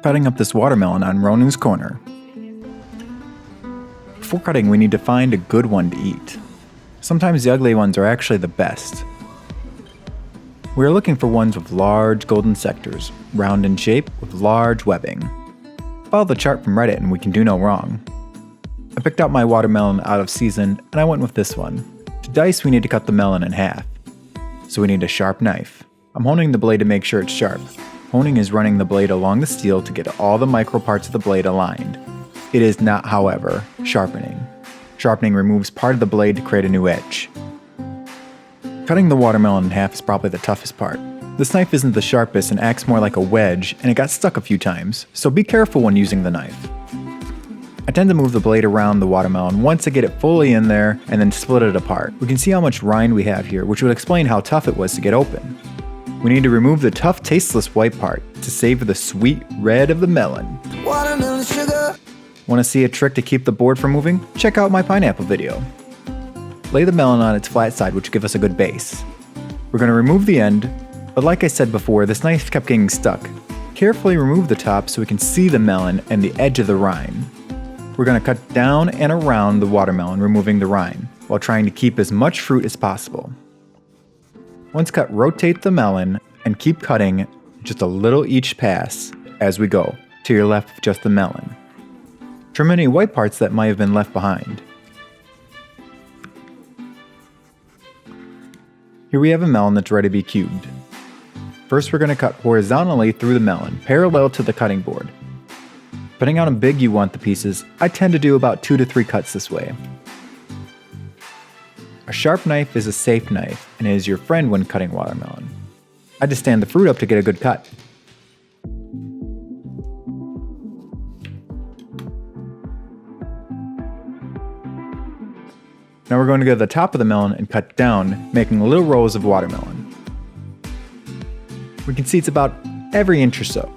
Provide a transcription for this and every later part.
Cutting up this watermelon on Ronu's corner. Before cutting, we need to find a good one to eat. Sometimes the ugly ones are actually the best. We are looking for ones with large golden sectors, round in shape with large webbing. Follow the chart from Reddit and we can do no wrong. I picked out my watermelon out of season and I went with this one. To dice, we need to cut the melon in half. So we need a sharp knife. I'm honing the blade to make sure it's sharp. Honing is running the blade along the steel to get all the micro parts of the blade aligned. It is not, however, sharpening. Sharpening removes part of the blade to create a new edge. Cutting the watermelon in half is probably the toughest part. This knife isn't the sharpest and acts more like a wedge, and it got stuck a few times, so be careful when using the knife. I tend to move the blade around the watermelon once I get it fully in there and then split it apart. We can see how much rind we have here, which would explain how tough it was to get open. We need to remove the tough, tasteless white part to savor the sweet red of the melon. Watermelon sugar. Want to see a trick to keep the board from moving? Check out my pineapple video. Lay the melon on its flat side, which will give us a good base. We're going to remove the end, but like I said before, this knife kept getting stuck. Carefully remove the top so we can see the melon and the edge of the rind. We're going to cut down and around the watermelon, removing the rind, while trying to keep as much fruit as possible. Once cut, rotate the melon and keep cutting just a little each pass as we go, till you're left with just the melon. Trim any white parts that might have been left behind. Here we have a melon that's ready to be cubed. First, we're going to cut horizontally through the melon, parallel to the cutting board. Depending on how big you want the pieces, I tend to do about 2 to 3 cuts this way. A sharp knife is a safe knife and is your friend when cutting watermelon. I just stand the fruit up to get a good cut. Now we're going to go to the top of the melon and cut down, making little rows of watermelon. We can see it's about every inch or so.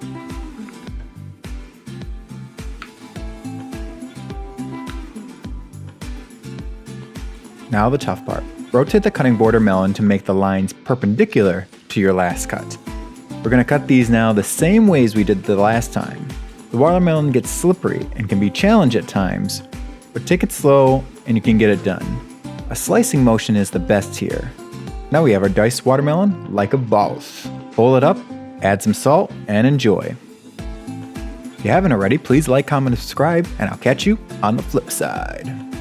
Now the tough part. Rotate the cutting board or melon to make the lines perpendicular to your last cut. We're going to cut these now the same ways we did the last time. The watermelon gets slippery and can be challenged at times, but take it slow and you can get it done. A slicing motion is the best here. Now we have our diced watermelon like a boss. Pull it up, add some salt, and enjoy. If you haven't already, please like, comment, and subscribe, and I'll catch you on the flip side.